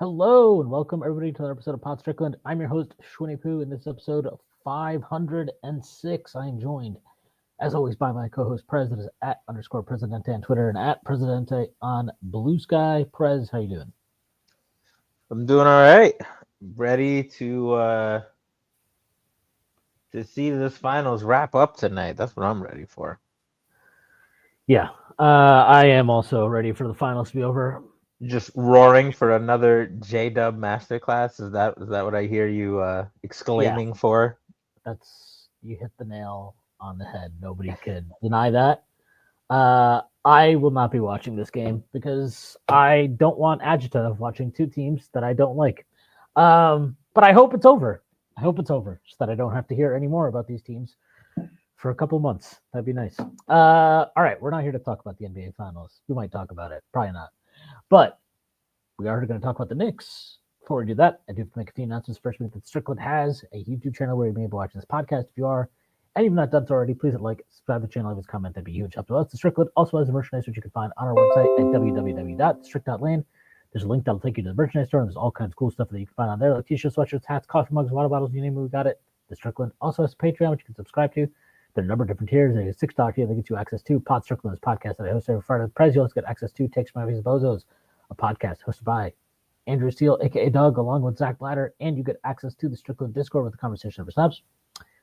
Hello and welcome everybody to another episode of Strickland. I'm your host, Shwin and Prez. In this episode 506, I am joined, as always, by my co-host Prez. That is at _ Presidente on Twitter and at Presidente on Blue Sky. Prez, how you doing? I'm doing all right. Ready to see this finals wrap up tonight. That's what I'm ready for. Yeah, I am also ready for the finals to be over. Just roaring for another J-Dub masterclass. Is that what I hear you Yeah, exclaiming for? you hit the nail on the head. Nobody could deny that. I will not be watching this game because I don't want agita of watching two teams that I don't like. But I hope it's over. I hope it's over so that I don't have to hear any more about these teams for a couple months. That'd be nice. All right, we're not here to talk about the NBA Finals. We might talk about it, probably not. But we are going to talk about the Knicks. Before we do that, I do have to make a few announcements. First, that Strickland has a YouTube channel where you may be watching this podcast. If you are, and you've not done so already, please like, subscribe to the channel, leave us a comment. That'd be huge. Up to us. The Strickland also has a merchandise which you can find on our website at www.strict.land. There's a link that'll take you to the merchandise store, and there's all kinds of cool stuff that you can find on there, like t-shirts, sweatshirts, hats, coffee mugs, water bottles, you name it, we got it. The Strickland also has a Patreon, which you can subscribe to. There are a number of different tiers. There's a $6 tier that gets you access to Pod Strickland's podcast that I host every Friday. Prez, you also get access to Takes My Movies Bozos, a podcast hosted by Andrew Steele, aka Doug, along with Zach Blatter, and you get access to the Strickland Discord with the conversation over snaps.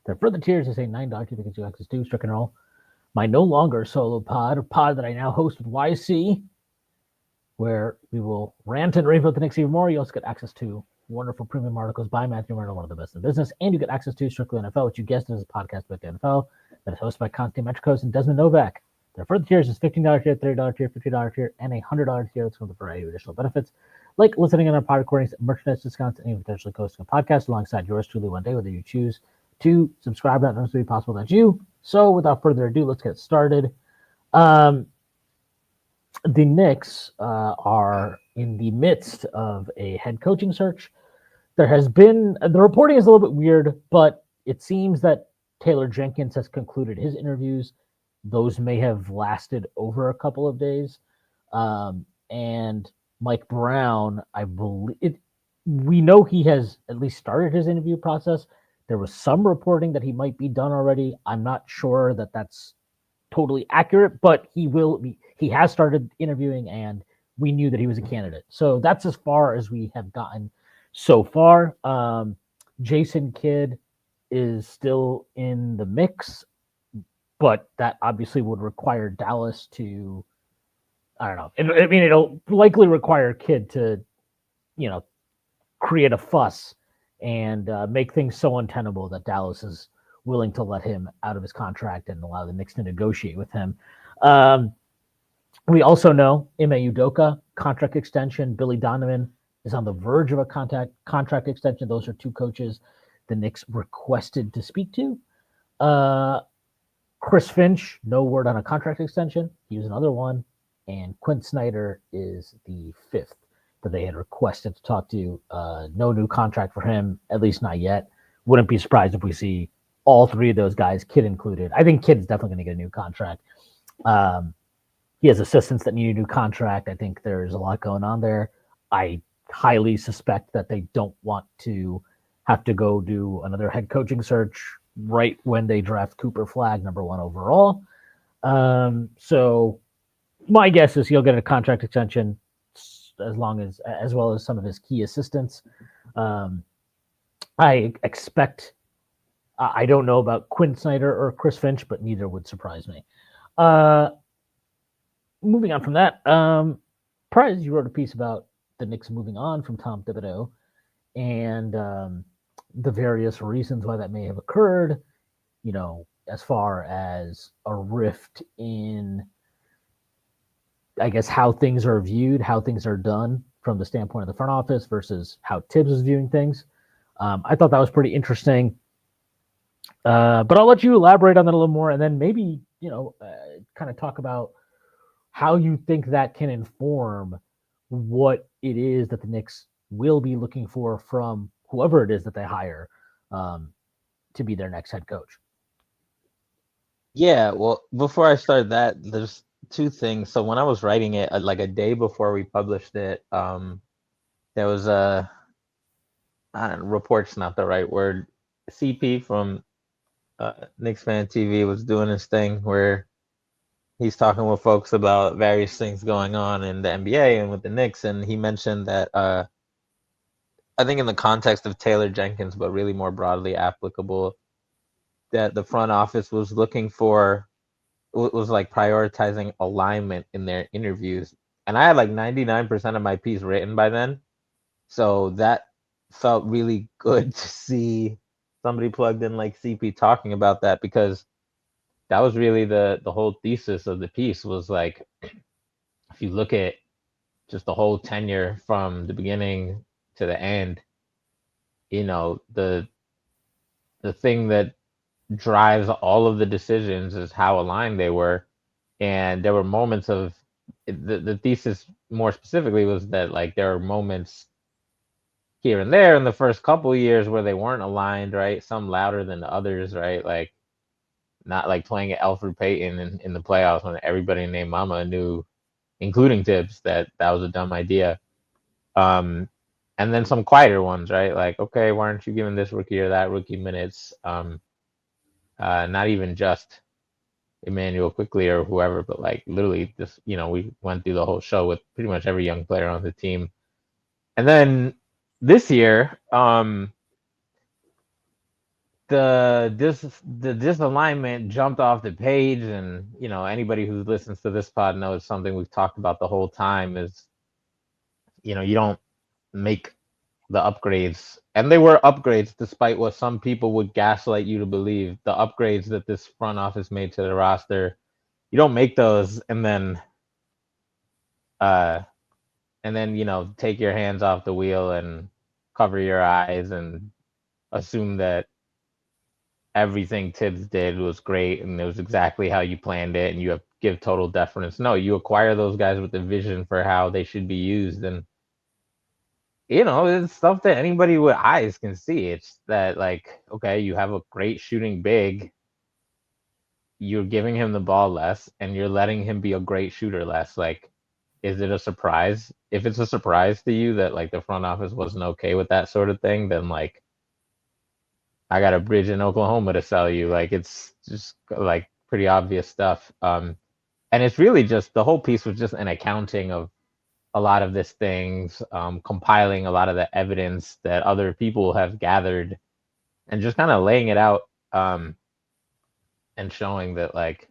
There are further tiers. There's a $9 tier that gets you access to Strickland Roll, my no longer solo pod, a pod that I now host with YC, where we will rant and rave about the Knicks even more. You also get access to wonderful premium articles by Matthew Murdo, one of the best in business, and you get access to Strictly NFL, which you guessed is a podcast about the NFL that is hosted by Constantine Metricos and Desmond Novak. There are further tiers. There's $15 tier, $30 tier, $50 tier, and a $100 tier that's with a variety of additional benefits, like listening on our pod recordings, merchandise discounts, and even potentially hosting a podcast alongside yours truly one day, whether you choose to subscribe. Not necessarily possible that you. So without further ado, let's get started. The Knicks are in the midst of a head coaching search. There has been, the reporting is a little bit weird, but it seems that Taylor Jenkins has concluded his interviews. Those may have lasted over a couple of days. And Mike Brown, I believe, we know he has at least started his interview process. There was some reporting that he might be done already. I'm not sure that that's totally accurate, but he has started interviewing, and we knew that he was a candidate. So that's as far as we have gotten so far. Jason Kidd is still in the mix, but that obviously would require Dallas to, I don't know. I mean, it'll likely require Kidd to, create a fuss and make things so untenable that Dallas is willing to let him out of his contract and allow the Knicks to negotiate with him. We also know Ime Udoka, contract extension. Billy Donovan is on the verge of a contract extension. Those are two coaches the Knicks requested to speak to. Chris Finch, no word on a contract extension. He was another one. And Quinn Snyder is the fifth that they had requested to talk to. No new contract for him, at least not yet. Wouldn't be surprised if we see all three of those guys, Kidd included. I think Kidd is definitely going to get a new contract. He has assistants that need a new contract. I think there's a lot going on there. I highly suspect that they don't want to have to go do another head coaching search right when they draft Cooper Flagg, number 1 overall. So my guess is he'll get a contract extension as well as some of his key assistants. I expect, I don't know about Quinn Snyder or Chris Finch, but neither would surprise me. Moving on from that, Prez, you wrote a piece about the Knicks moving on from Tom Thibodeau and the various reasons why that may have occurred, as far as a rift in, I guess, how things are viewed, how things are done from the standpoint of the front office versus how Thibs is viewing things. I thought that was pretty interesting. But I'll let you elaborate on that a little more, and then maybe, kind of talk about how you think that can inform what it is that the Knicks will be looking for from whoever it is that they hire to be their next head coach. Yeah, well, before I start that, there's two things. So when I was writing it, like a day before we published it, there was a report's not the right word. CP from Knicks Fan TV was doing his thing where he's talking with folks about various things going on in the NBA and with the Knicks, and he mentioned that I think in the context of Taylor Jenkins, but really more broadly applicable, that the front office was looking for was like prioritizing alignment in their interviews, and I had like 99% of my piece written by then, so that felt really good to see somebody plugged in like CP talking about that because that was really the whole thesis of the piece was like if you look at just the whole tenure from the beginning to the end, you know, the thing that drives all of the decisions is how aligned they were. And there were moments of the thesis more specifically was that like there are moments here and there in the first couple years where they weren't aligned, right? Some louder than the others, right? Like not like playing at Alfred Payton in the playoffs when everybody named Mama knew, including Thibs, that that was a dumb idea. Um, and then some quieter ones, right? Like, okay, why aren't you giving this rookie or that rookie minutes? Not even just Emmanuel quickly or whoever, but like literally just, you know, we went through the whole show with pretty much every young player on the team. And then this year, the disalignment jumped off the page, and you know anybody who listens to this pod knows something we've talked about the whole time is, you know, you don't make the upgrades, and they were upgrades despite what some people would gaslight you to believe. The upgrades that this front office made to the roster, you don't make those uh and then you know take your hands off the wheel and cover your eyes and assume that everything Tibbs did was great and it was exactly how you planned it and you have give total deference. No, you acquire those guys with the vision for how they should be used, and you know it's stuff that anybody with eyes can see. It's that like okay, you have a great shooting big, you're giving him the ball less and you're letting him be a great shooter less. Like, is it a surprise? If it's a surprise to you that like the front office wasn't okay with that sort of thing, then like I got a bridge in Oklahoma to sell you. Like it's just like pretty obvious stuff. And it's really just the whole piece was just an accounting of a lot of these things, compiling a lot of the evidence that other people have gathered, and just kind of laying it out, and showing that like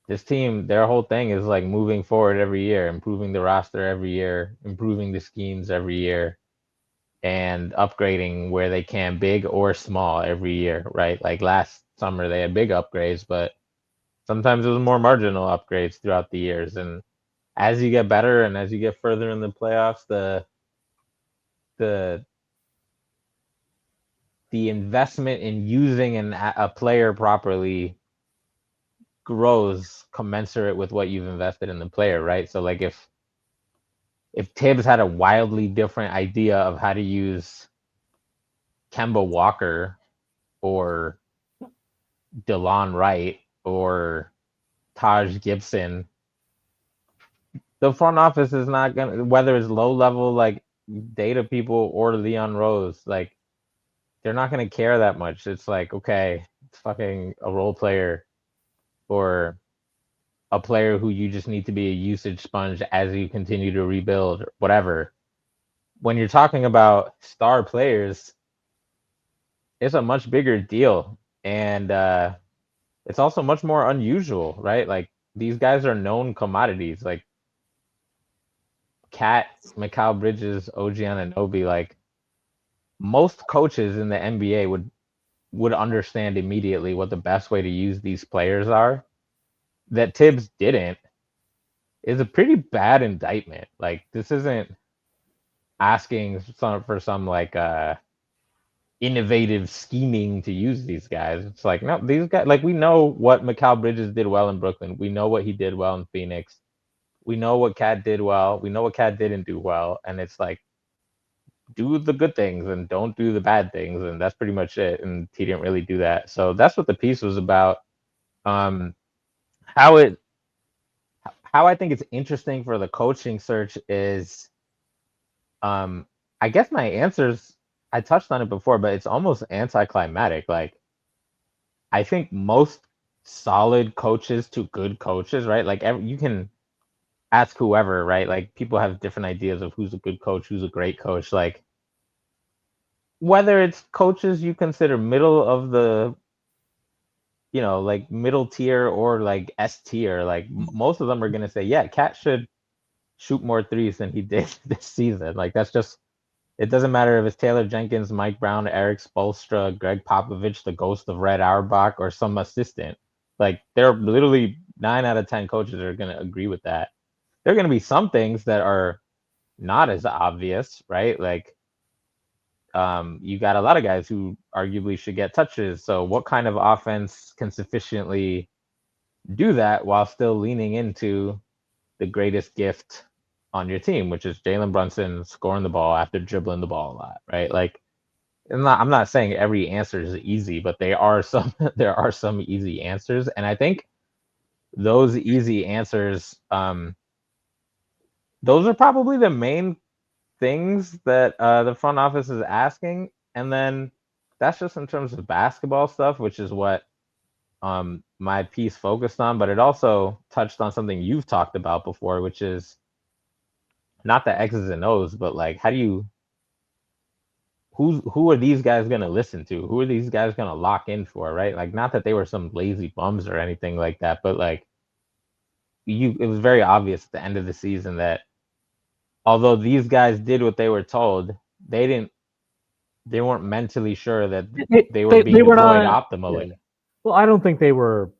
this team, their whole thing is like moving forward every year, improving the roster every year, improving the schemes every year, and upgrading where they can, big or small, every year, right? Like last summer, they had big upgrades, but sometimes it was more marginal upgrades throughout the years. And as you get better and as you get further in the playoffs, the the investment in using a player properly grows commensurate with what you've invested in the player, right? So like if Tibbs had a wildly different idea of how to use Kemba Walker or DeLon Wright or Taj Gibson, the front office is not gonna, whether it's low level like data people or Leon Rose, like they're not gonna care that much. It's like, okay, it's fucking a role player or a player who you just need to be a usage sponge as you continue to rebuild or whatever. When you're talking about star players, it's a much bigger deal. And it's also much more unusual, right? Like these guys are known commodities. Like Cat, Mikal Bridges, OG Anunoby, like most coaches in the NBA would understand immediately what the best way to use these players are. That Tibbs didn't is a pretty bad indictment. Like this isn't asking for some like innovative scheming to use these guys. It's like no, these guys like we know what Mikal Bridges did well in Brooklyn. We know what he did well in Phoenix. We know what Cat did well. We know what Cat didn't do well, and it's like do the good things and don't do the bad things, and that's pretty much it. And he didn't really do that. So that's what the piece was about. Um, how it how I think it's interesting for the coaching search is I guess my answers, I touched on it before, but it's almost anticlimactic. Like, I think most solid coaches to good coaches, right? Like, you can ask whoever, right? Like, people have different ideas of who's a good coach, who's a great coach. Like, whether it's coaches you consider middle of the, like middle tier or like S tier, like most of them are gonna say, yeah, Cat should shoot more threes than he did this season. Like, that's just, it doesn't matter if it's Taylor Jenkins, Mike Brown, Eric Spoelstra, Greg Popovich, the ghost of Red Auerbach, or some assistant. Like, there are literally 9 out of 10 coaches that are gonna agree with that. There are gonna be some things that are not as obvious, right? Like, you got a lot of guys who arguably should get touches. So what kind of offense can sufficiently do that while still leaning into the greatest gift on your team, which is Jalen Brunson scoring the ball after dribbling the ball a lot, right? Like, I'm not saying every answer is easy, but there are some easy answers, and I think those easy answers, those are probably the main things that the front office is asking, and then that's just in terms of basketball stuff, which is what my piece focused on. But it also touched on something you've talked about before, which is not the X's and O's, but like, how do you who are these guys gonna listen to? Who are these guys gonna lock in for, right? Like, not that they were some lazy bums or anything like that, but like, it was very obvious at the end of the season that although these guys did what they were told, they weren't mentally sure that they were being They were deployed not. optimally. Yeah. Well, I don't think they were.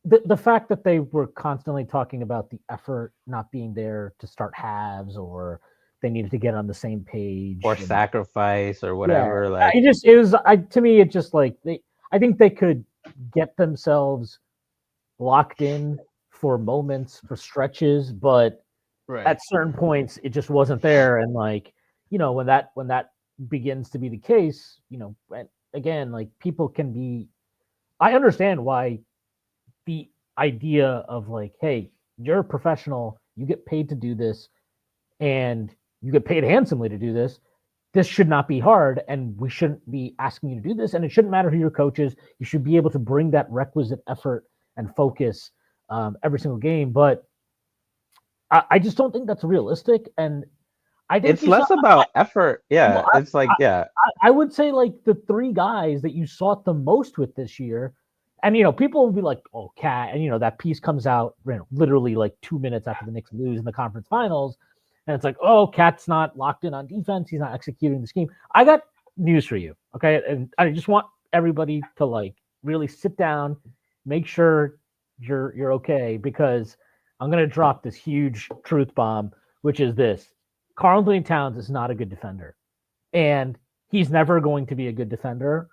The fact that they were constantly talking about the effort not being there to start halves, or they needed to get on the same page, Or and sacrifice or yeah, whatever. Like, it was to me, it just like I think they could get themselves locked in for moments, for stretches, but at certain points it just wasn't there. And like, when that begins to be the case, and again, like, people can be, I understand why the idea of like, hey, you're a professional, you get paid to do this, and you get paid handsomely to do this. This should not be hard, and we shouldn't be asking you to do this. And it shouldn't matter who your coach is. You should be able to bring that requisite effort and focus every single game. But I just don't think that's realistic. And I think it's less about effort. Yeah, it's like, yeah. I would say, like, the 3 guys that you saw it the most with this year, and people will be like, "Oh, Cat," and that piece comes out literally like 2 minutes after the Knicks lose in the conference finals, and it's like, "Oh, Cat's not locked in on defense. He's not executing the scheme." I got news for you, okay? And I just want everybody to, like, really sit down, make sure you're okay, because I'm gonna drop this huge truth bomb, which is this: Karl-Anthony Towns is not a good defender. And he's never going to be a good defender.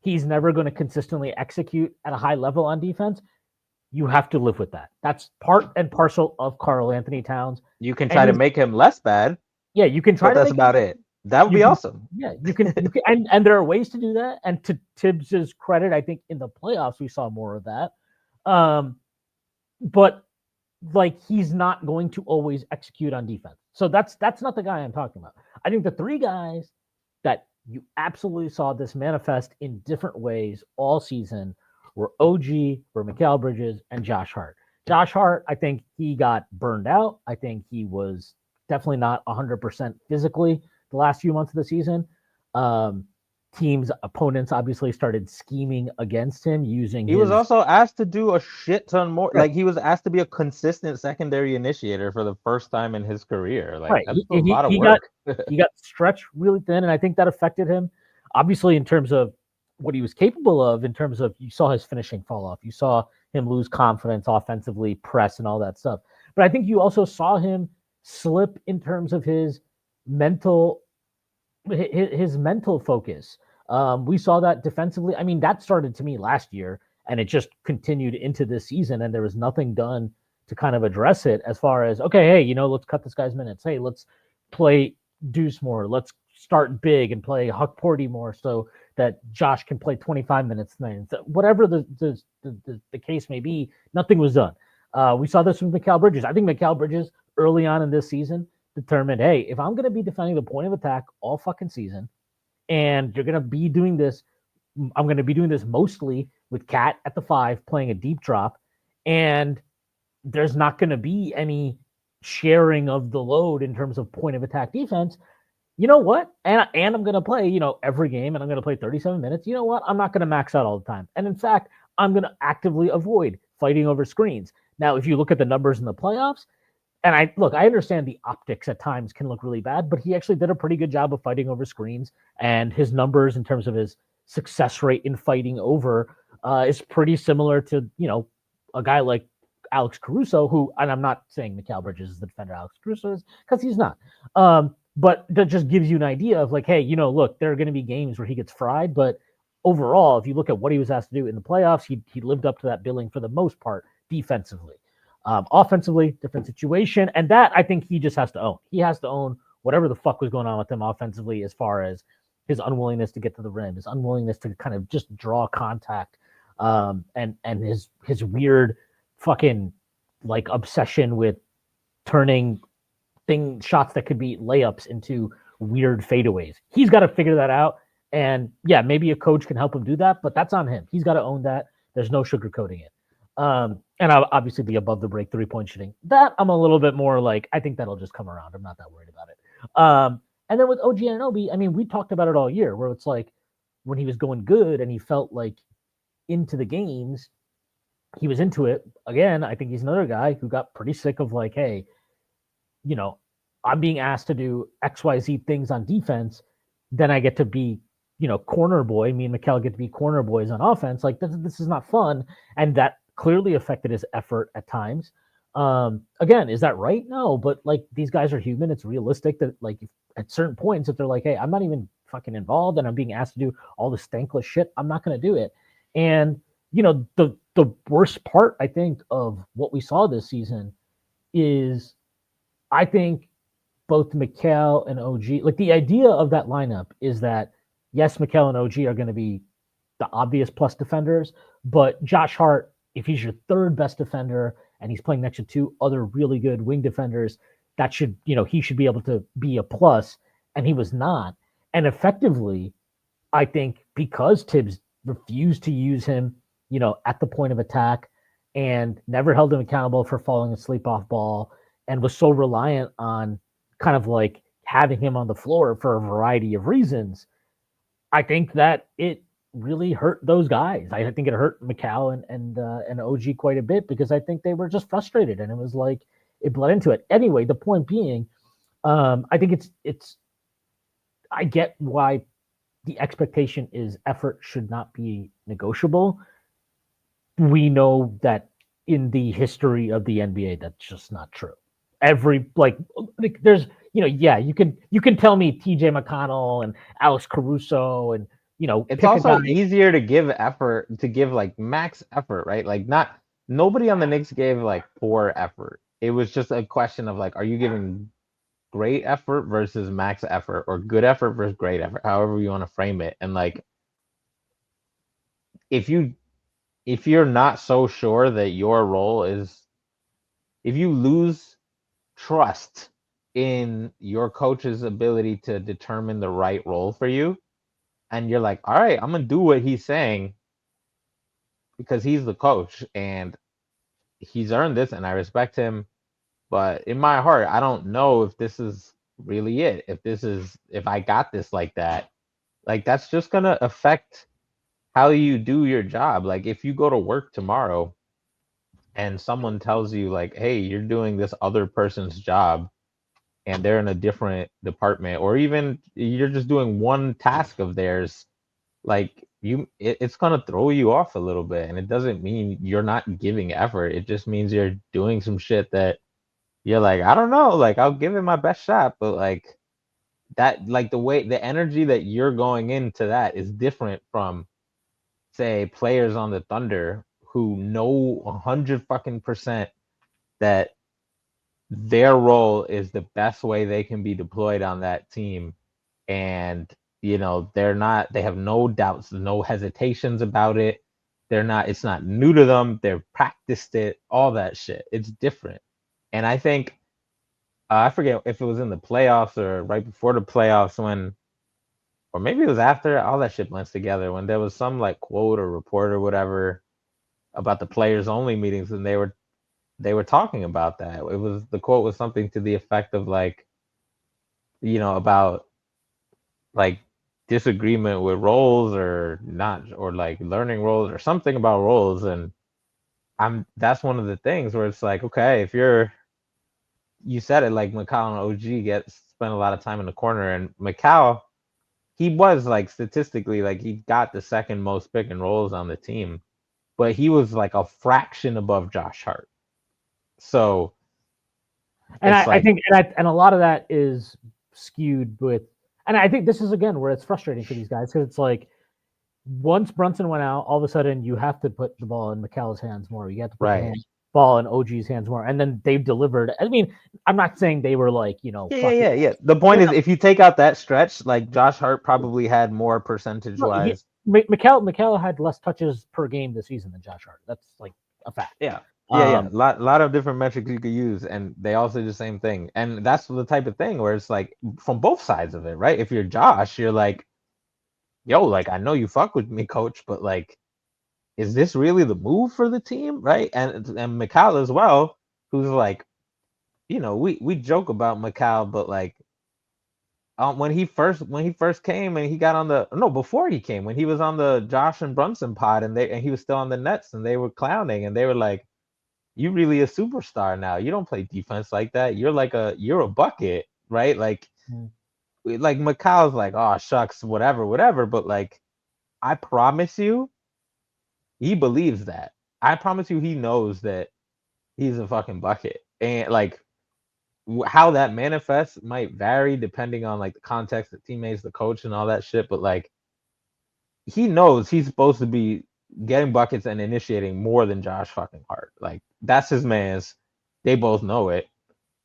He's never going to consistently execute at a high level on defense. You have to live with that. That's part and parcel of Karl-Anthony Towns. You can try to make him less bad. Yeah, you can try but to that's make about it. That would be awesome. Yeah, you can and there are ways to do that. And to Thibs's credit, I think in the playoffs we saw more of that. But like, he's not going to always execute on defense. So that's not the guy I'm talking about. I think the 3 guys that you absolutely saw this manifest in different ways all season were OG, were Mikal Bridges, and Josh Hart. Josh Hart, I think he got burned out. I think he was definitely not 100% physically the last few months of the season. Opponents obviously started scheming against him using He was also asked to do a shit ton more. Like, he was asked to be a consistent secondary initiator for the first time in his career. Like, that's a lot of work. He got stretched really thin, and I think that affected him, obviously, in terms of what he was capable of, in terms of, you saw his finishing fall off. You saw him lose confidence offensively, press, and all that stuff. But I think you also saw him slip in terms of his mental focus. We saw that defensively. I mean, that started to me last year, and it just continued into this season, and there was nothing done to kind of address it, as far as, okay, hey, let's cut this guy's minutes. Hey, let's play Deuce more. Let's start big and play Huck Porty more, so that Josh can play 25 minutes. Whatever the case may be, nothing was done. We saw this with Mikal Bridges. I think Mikal Bridges early on in this season determined, hey, if I'm going to be defending the point of attack all fucking season, and you're going to be doing this, I'm going to be doing this mostly with Cat at the 5 playing a deep drop, and there's not going to be any sharing of the load in terms of point of attack defense. You know what? And I'm going to play, every game, and I'm going to play 37 minutes. You know what? I'm not going to max out all the time. And in fact, I'm going to actively avoid fighting over screens. Now, if you look at the numbers in the playoffs, and I understand the optics at times can look really bad, but he actually did a pretty good job of fighting over screens, and his numbers in terms of his success rate in fighting over is pretty similar to a guy like Alex Caruso, who, and I'm not saying Mikal Bridges is the defender Alex Caruso is, because he's not. But that just gives you an idea of like, hey, look, there are going to be games where he gets fried, but overall, if you look at what he was asked to do in the playoffs, he lived up to that billing for the most part defensively. Offensively, different situation. And that I think he just has to own. He has to own whatever the fuck was going on with him offensively as far as his unwillingness to get to the rim, his unwillingness to kind of just draw contact, and his weird fucking like obsession with turning shots that could be layups into weird fadeaways. He's got to figure that out. And yeah, maybe a coach can help him do that, but that's on him. He's got to own that. There's no sugarcoating it. And I'll obviously be above the break 3-point shooting. That I'm a little bit more like, I think that'll just come around. I'm not that worried about it. And then with OG Anunoby, I mean, we talked about it all year where it's like when he was going good and he felt like into the games, he was into it. Again, I think he's another guy who got pretty sick of like, hey, I'm being asked to do XYZ things on defense. Then I get to be, corner boy. Me and Mikal get to be corner boys on offense. Like this is not fun. And that clearly affected his effort at times. Again, is that right? No, but like these guys are human. It's realistic that like at certain points, if they're like, hey, I'm not even fucking involved and I'm being asked to do all this thankless shit, I'm not going to do it. And, the worst part, I think, of what we saw this season is I think both Mikal and OG, like the idea of that lineup is that, yes, Mikal and OG are going to be the obvious plus defenders, but Josh Hart, if he's your third best defender and he's playing next to two other really good wing defenders, that should, he should be able to be a plus, and he was not. And effectively, I think because Thibs refused to use him, at the point of attack and never held him accountable for falling asleep off ball and was so reliant on kind of like having him on the floor for a variety of reasons, I think that it really hurt those guys. I think it hurt Mikal and OG quite a bit because I think they were just frustrated and it was like it bled into it. Anyway, the point being, I think it's I get why the expectation is effort should not be negotiable. We know that in the history of the NBA, that's just not true. Every there's you can tell me TJ McConnell and Alex Caruso and it's also easier to give effort, to give like max effort, right? Like nobody on the Knicks gave like poor effort. It was just a question of like, are you giving great effort versus max effort or good effort versus great effort, however you want to frame it. And like, if you're not so sure that your role is, if you lose trust in your coach's ability to determine the right role for you, and you're like, all right, I'm gonna do what he's saying because he's the coach and he's earned this and I respect him, but in my heart, I don't know if this is really it. If I got this like that, like that's just gonna affect how you do your job. Like if you go to work tomorrow and someone tells you like, hey, you're doing this other person's job and they're in a different department, or even you're just doing one task of theirs, like it's gonna throw you off a little bit. And it doesn't mean you're not giving effort. It just means you're doing some shit that you're like, I don't know, like I'll give it my best shot, but like that, like the energy that you're going into that is different from, say, players on the Thunder who know 100 fucking percent that their role is the best way they can be deployed on that team, and they have no doubts, no hesitations about it. It's not new to them. They've practiced it, all that shit. It's different. And I think I forget if it was in the playoffs or right before the playoffs when, or maybe it was after. All that shit blends together when there was some like quote or report or whatever about the players only meetings, and they were talking about that. It was the quote was something to the effect of like, about like disagreement with roles or not, or like learning roles or something about roles. And that's one of the things where it's like, okay, if you said it, like Macau and OG spent a lot of time in the corner, and Macau, he was like statistically like he got the second most pick and rolls on the team, but he was like a fraction above Josh Hart. So And it's I like, think and a lot of that is skewed with, and I think this is again where it's frustrating for these guys because it's like once Brunson went out, all of a sudden you have to put the ball in McCall's hands more. You have to put the right. ball in OG's hands more, and then they've delivered. I mean, I'm not saying they were like fucking. Yeah. The point No, is, if you take out that stretch, like Josh Hart probably had more percentage no, wise. McCall had less touches per game this season than Josh Hart. That's like a fact. Yeah. Yeah. Um, Lot of different metrics you could use, and they all say the same thing. And that's the type of thing where it's like from both sides of it, right? If you're Josh, you're like, yo, like I know you fuck with me, coach, but like, is this really the move for the team, right? And Mikal as well, who's like, we joke about Mikal, but like, when he first came and he got on the no before he came when he was on the Josh and Brunson pod, and he was still on the Nets, and they were clowning, and they were like, you really a superstar now. You don't play defense like that. You're a bucket, right? Like Mikhail's like, oh shucks, whatever. But like, I promise you, he believes that. I promise you, he knows that he's a fucking bucket. And like how that manifests might vary depending on like the context, the teammates, the coach, and all that shit. But like, he knows he's supposed to be getting buckets and initiating more than Josh fucking Hart. Like that's his man's. They both know it.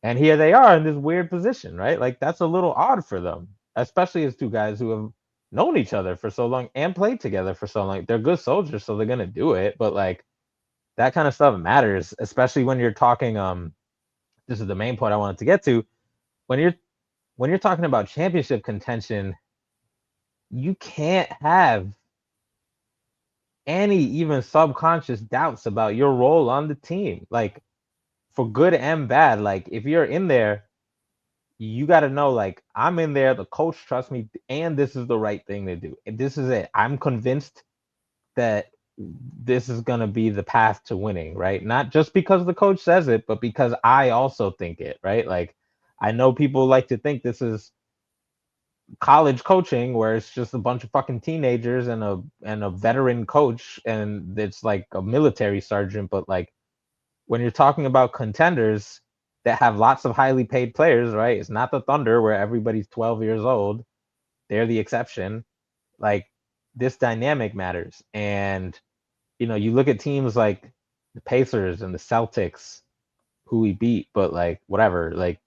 And here they are in this weird position, right? Like that's a little odd for them, especially as two guys who have known each other for so long and played together for so long. They're good soldiers, so they're gonna do it. But like that kind of stuff matters, especially when you're talking. This is the main point I wanted to get to. When you're talking about championship contention, you can't have any even subconscious doubts about your role on the team. Like for good and bad. Like if you're in there, you got to know, like, I'm in there, the coach trusts me, and this is the right thing to do. And this is it. I'm convinced that this is going to be the path to winning, right? Not just because the coach says it, but because I also think it, right? Like, I know people like to think this is college coaching where it's just a bunch of fucking teenagers and a veteran coach, and it's like a military sergeant. But like, when you're talking about contenders that have lots of highly paid players, right? It's not the Thunder where everybody's 12 years old. They're the exception. Like this dynamic matters. And you look at teams like the Pacers and the Celtics who we beat, but like whatever, like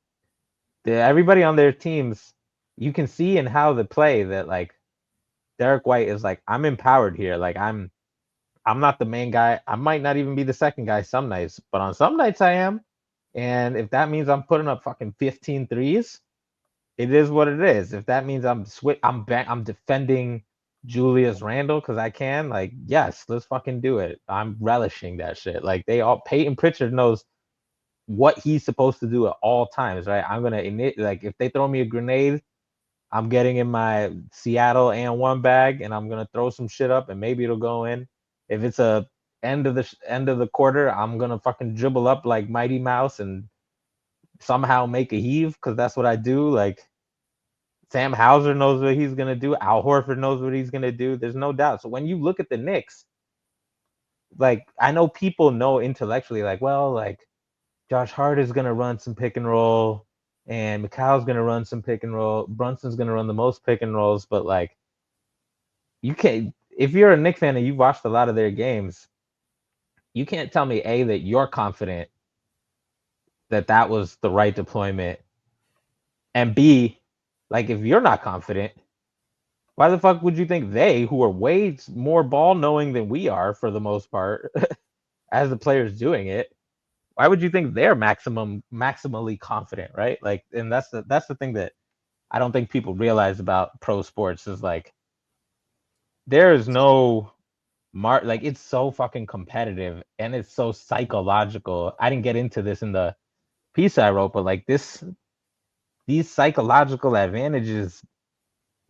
everybody on their teams, you can see in how they play that like Derek White is like, I'm empowered here. Like I'm not the main guy. I might not even be the second guy some nights, but on some nights I am. And if that means I'm putting up fucking 15 threes, it is what it is. If that means I'm defending Julius Randle because I can, like, yes, let's fucking do it. I'm relishing that shit. Like Peyton Pritchard knows what he's supposed to do at all times, right? I'm gonna like if they throw me a grenade, I'm getting in my Seattle and one bag, and I'm gonna throw some shit up, and maybe it'll go in. If it's a end of the quarter, I'm gonna fucking dribble up like Mighty Mouse and somehow make a heave because that's what I do. Like Sam Hauser knows what he's gonna do. Al Horford knows what he's gonna do. There's no doubt. So when you look at the Knicks, like I know people know intellectually, like, well, like Josh Hart is gonna run some pick and roll, and Mikhail's gonna run some pick and roll. Brunson's gonna run the most pick and rolls, but like you can't. If you're a Knicks fan and you've watched a lot of their games, you can't tell me that you're confident that that was the right deployment, and B, like if you're not confident, why the fuck would you think they, who are way more ball knowing than we are for the most part, as the players doing it, why would you think they're maximally confident, right? Like, and that's the thing that I don't think people realize about pro sports is like there is no like it's so fucking competitive and it's so psychological. I didn't get into this in the piece I wrote, but like these psychological advantages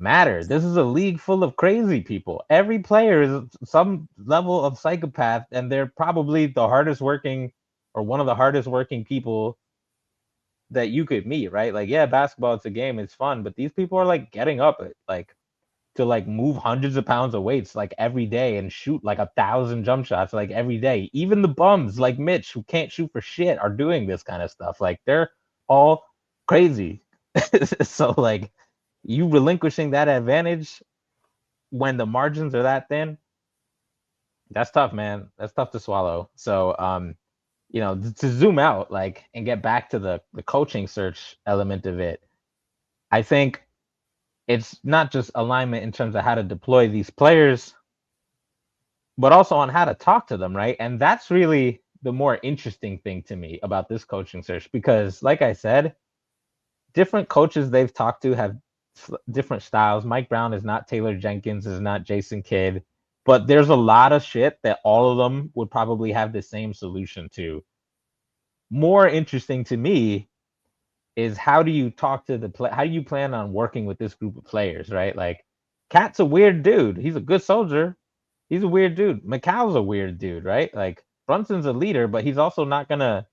matter. This is a league full of crazy people. Every player is some level of psychopath, and they're probably the hardest working or one of the hardest working people that you could meet, right? Like, yeah, basketball, it's a game, it's fun, but these people are like getting up at like to like move hundreds of pounds of weights like every day and shoot like 1,000 jump shots like every day. Even the bums like Mitch who can't shoot for shit are doing this kind of stuff. Like they're all crazy. So like you relinquishing that advantage when the margins are that thin, that's tough, man. That's tough to swallow. So to zoom out like and get back to the coaching search element of it, I think it's not just alignment in terms of how to deploy these players, but also on how to talk to them, right? And that's really the more interesting thing to me about this coaching search because, like I said, different coaches they've talked to have different styles. Mike Brown is not Taylor Jenkins, is not Jason Kidd, but there's a lot of shit that all of them would probably have the same solution to. More interesting to me is how do you talk to how do you plan on working with this group of players, right? Like Cat's a weird dude. He's a good soldier. He's a weird dude. McCall's a weird dude, right? Like Brunson's a leader, but he's also not gonna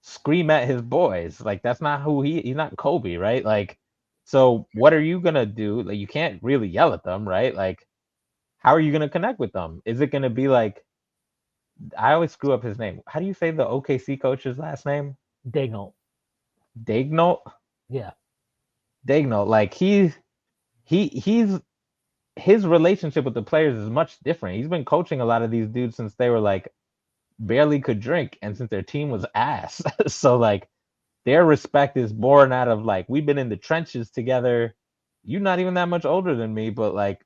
scream at his boys. Like that's not who he's not Kobe, right? Like, so what are you gonna do? Like you can't really yell at them, right? Like, how are you gonna connect with them? Is it gonna be like I always screw up his name. How do you say the OKC coach's last name? Dagnall. Dagnall? Yeah. Dagnall. Like he's his relationship with the players is much different. He's been coaching a lot of these dudes since they were like barely could drink and since their team was ass. So like their respect is born out of like we've been in the trenches together. You're not even that much older than me, but like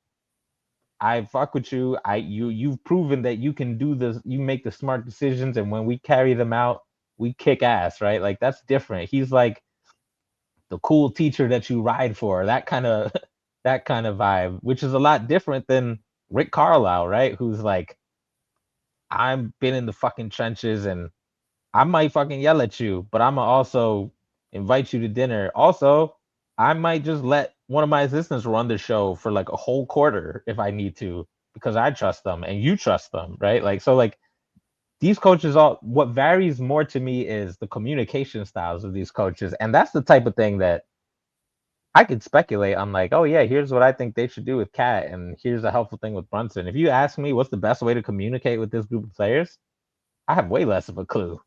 I fuck with you. You've proven that you can do this, you make the smart decisions, and when we carry them out, we kick ass, right? Like that's different. He's like the cool teacher that you ride for, that kind of vibe, which is a lot different than Rick Carlisle, right? Who's like, I've been in the fucking trenches and I might fucking yell at you, but I'm gonna also invite you to dinner. Also, I might just let one of my assistants run the show for like a whole quarter if I need to, because I trust them and you trust them, right? Like, so like these coaches, all what varies more to me is the communication styles of these coaches. And that's the type of thing that I could speculate on, like, oh yeah, here's what I think they should do with Cat, and here's a helpful thing with Brunson. If you ask me what's the best way to communicate with this group of players, I have way less of a clue.